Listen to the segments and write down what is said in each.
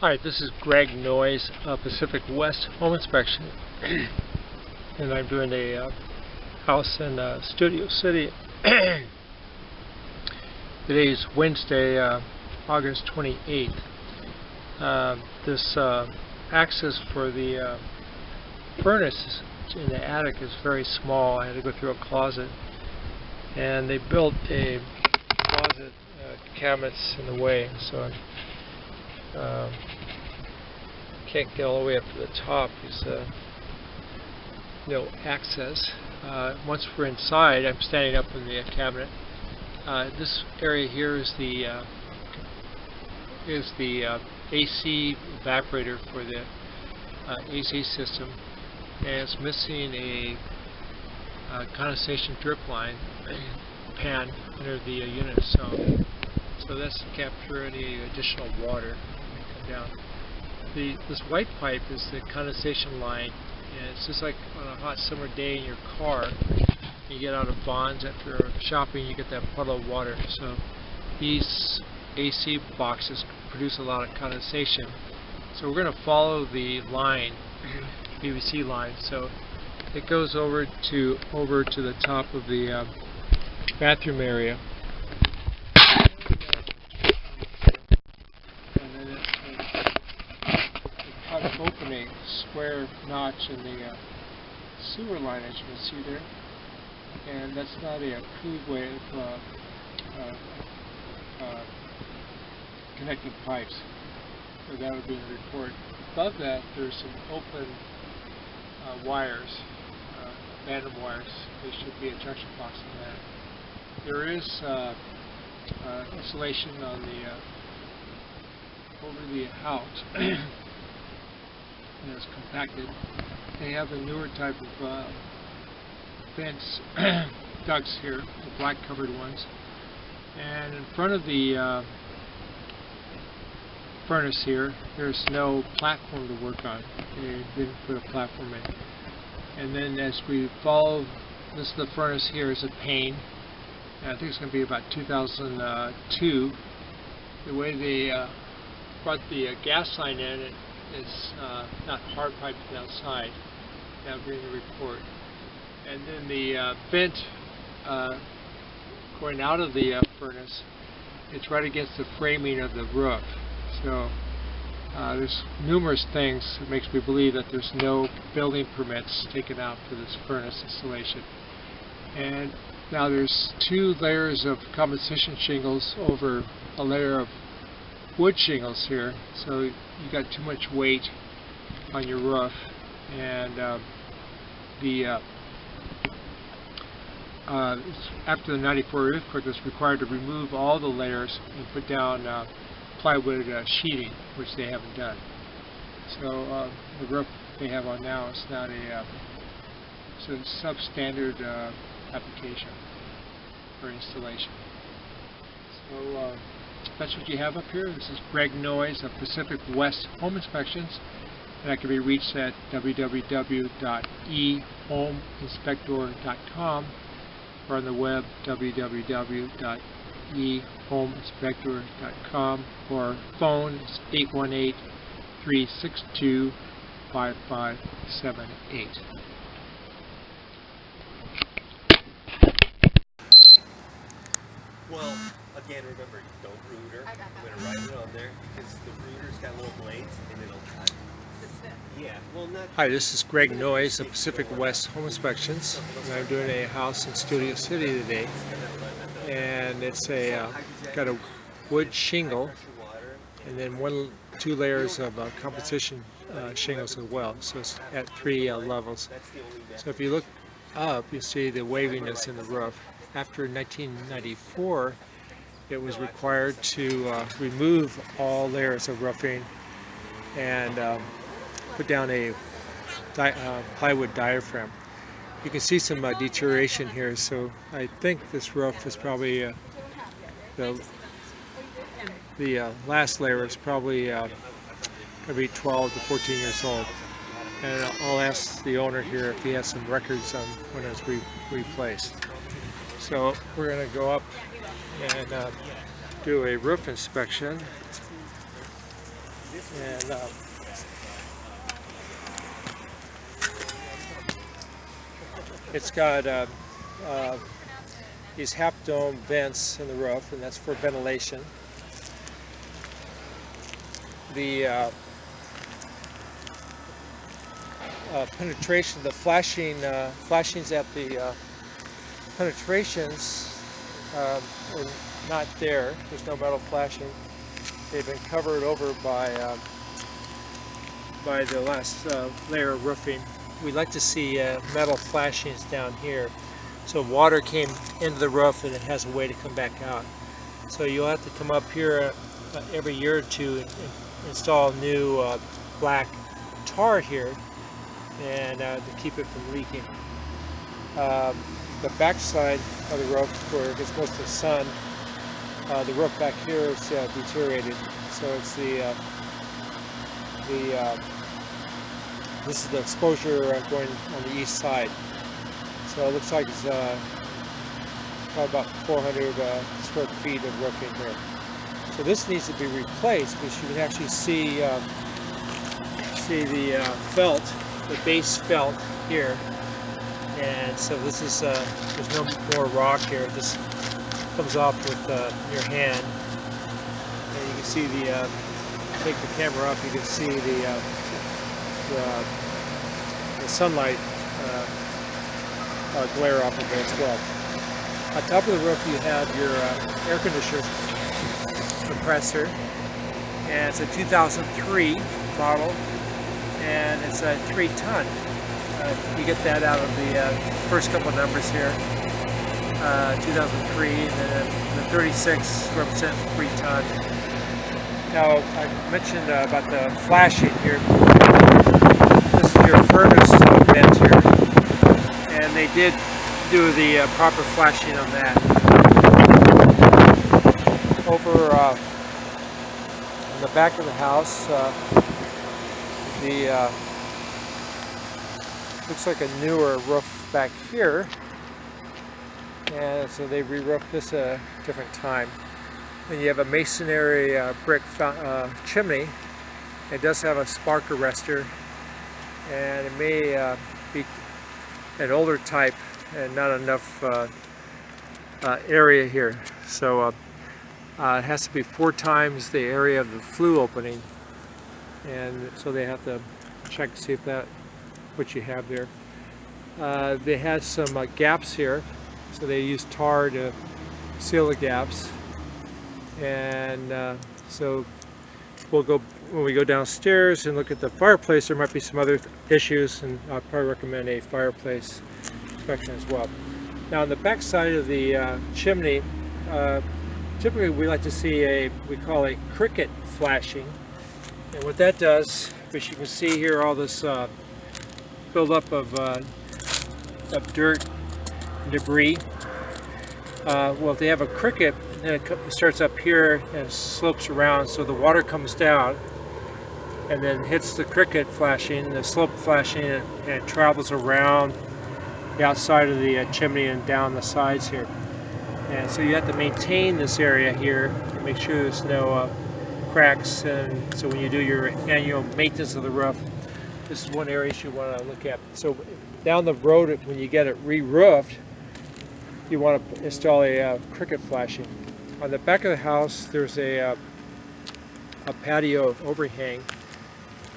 Hi, this is Greg Noyes, Pacific West Home Inspection, and I'm doing a house in Studio City. Today is Wednesday, August 28th. This access for the furnace in the attic is very small. I had to go through a closet, and they built a closet cabinets in the way, so can't get all the way up to the top. There's no access. Once we're inside, I'm standing up in the cabinet. This area here is the AC evaporator for the AC system, and it's missing a condensation drip line pan under the unit, so that's to capture any additional water that come down. This white pipe is the condensation line, and it's just like on a hot summer day in your car. You get out of Vons after shopping, you get that puddle of water. So these AC boxes produce a lot of condensation. So we're going to follow the line, PVC line. So it goes over to the top of the bathroom area. Open a square notch in the sewer line, as you can see there, and that's not a approved way of connecting pipes, so that would be in the report. Above that, there's some open wires, abandoned wires. There should be a junction box in that. There is insulation on the over the house. And it's compacted. They have a newer type of fence ducts here, the black covered ones. And in front of the furnace here, there's no platform to work on. They didn't put a platform in. And then as we follow, this is the furnace here, is a pane. And I think it's going to be about 2002. The way they brought the gas line in, it's not hard piped to the outside. That would be in the report. And then the vent going out of the furnace, it's right against the framing of the roof. So there's numerous things that makes me believe that there's no building permits taken out for this furnace installation. And now there's two layers of composition shingles over a layer of wood shingles here, so you got too much weight on your roof, and after the '94 earthquake, it was required to remove all the layers and put down plywood sheeting, which they haven't done. So the roof they have on now is not it's a substandard application for installation. So that's what you have up here. This is Greg Noyes of Pacific West Home Inspections, and I can be reached at www.ehomeinspector.com or on the web www.ehomeinspector.com, or phone is 818-362-5578. Well, again, remember, don't rooter. I'm going to write it on there because the rooter's got little blades and it'll cut. Yeah, well, not. Hi, this is Greg Noyes of Pacific West Home Inspections, and I'm doing a house in Studio City today. And it's got a wood shingle, and then two layers of composition shingles as well. So it's at 3 levels. So if you look up, you see the waviness in the roof. After 1994, it was required to remove all layers of roofing and put down a plywood diaphragm. You can see some deterioration here, so I think this roof is probably the last layer is probably going to be 12 to 14 years old. And I'll ask the owner here if he has some records on when it was replaced. So we're going to go up and do a roof inspection. And it's got these half-dome vents in the roof, and that's for ventilation. The penetration, the flashings at the penetrations are not there. There's no metal flashing. They've been covered over by the last layer of roofing. We'd like to see metal flashings down here, so water came into the roof and it has a way to come back out. So you'll have to come up here every year or two and install new black tar here, and to keep it from leaking. The back side of the roof, where it gets most of the sun, the roof back here is deteriorated. So it's this is the exposure going on the east side. So it looks like it's probably about 400 square feet of roofing here. So this needs to be replaced, because you can actually see the felt, the base felt here. And so this is there's no more rock here. It just comes off with your hand, and you can see the take the camera up. You can see the sunlight glare off of it as well. On top of the roof, you have your air conditioner compressor, and it's a 2003 model, and it's a 3-ton. You get that out of the first couple of numbers here, 2003, and then the 36 represent 3-ton. Now, I mentioned about the flashing here. This is your furnace vent here, and they did do the proper flashing on that. Over on the back of the house, looks like a newer roof back here, and so they re-roofed this a different time. And you have a masonry brick chimney. It does have a spark arrestor, and it may be an older type and not enough area here. So it has to be 4 times the area of the flue opening, and so they have to check to see if that what you have there. They had some gaps here, so they used tar to seal the gaps. And so we'll go, when we go downstairs and look at the fireplace, there might be some other issues, and I'll probably recommend a fireplace inspection as well. Now on the back side of the chimney, typically we like to see we call a cricket flashing. And what that does, which you can see here, all this buildup of dirt and debris. Well, if they have a cricket, then it starts up here and slopes around, so the water comes down and then hits the cricket flashing, the slope flashing, and it travels around the outside of the chimney and down the sides here. And so you have to maintain this area here to make sure there's no cracks, and so when you do your annual maintenance of the roof, this is one area you want to look at. So down the road, when you get it re-roofed, you want to install a cricket flashing. On the back of the house, there's a patio overhang,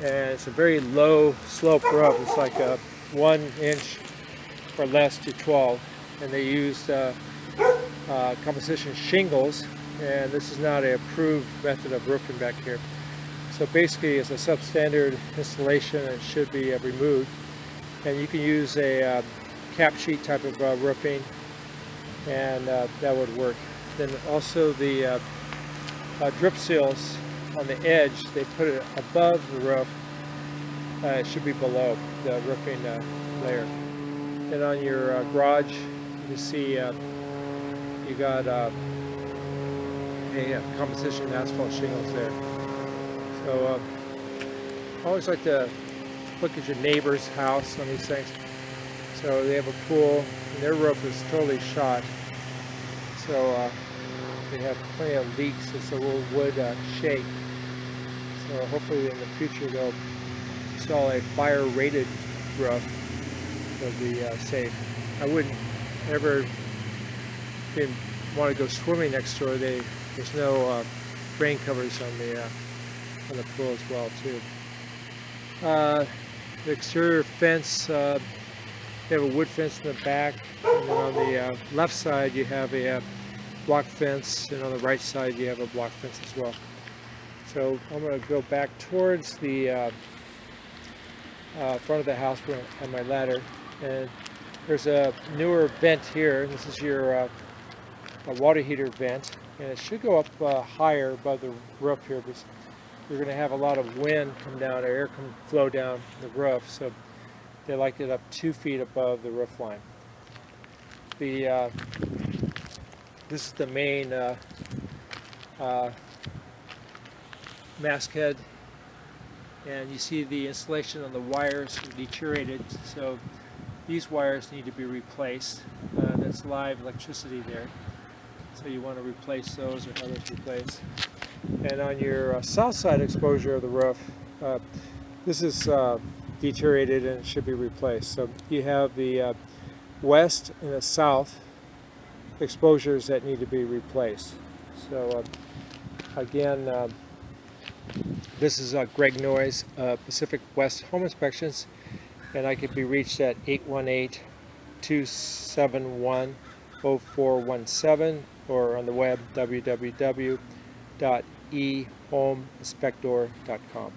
and it's a very low slope roof. It's like a 1 inch or less to 12, and they used composition shingles, and this is not an approved method of roofing back here. So basically it's a substandard installation, and it should be removed. And you can use a cap sheet type of roofing, and that would work. Then also the drip seals on the edge, they put it above the roof. It should be below the roofing layer. Then on your garage, you can see you got a composition asphalt shingles there. So I always like to look at your neighbor's house on these things. So they have a pool, and their roof is totally shot. So they have plenty of leaks as the little wood shake. So hopefully in the future they'll install a fire-rated roof. They'll be safe. I wouldn't ever want to go swimming next door. There's no rain covers on the pool as well too. The exterior fence, you have a wood fence in the back, and then on the left side you have a block fence, and on the right side you have a block fence as well. So I'm going to go back towards the front of the house on my ladder, and there's a newer vent here. This is your a water heater vent, and it should go up higher above the roof here, because you're going to have a lot of wind come down, air can flow down the roof, so they like it up 2 feet above the roof line. This is the main masthead, and you see the insulation on the wires are deteriorated, so these wires need to be replaced. That's live electricity there, so you want to replace those or have those replaced. And on your south side exposure of the roof, this is deteriorated and it should be replaced. So you have the west and the south exposures that need to be replaced. So again, this is Greg Noyes, Pacific West Home Inspections, and I can be reached at 818-271-0417 or on the web www.ehomeinspector.com.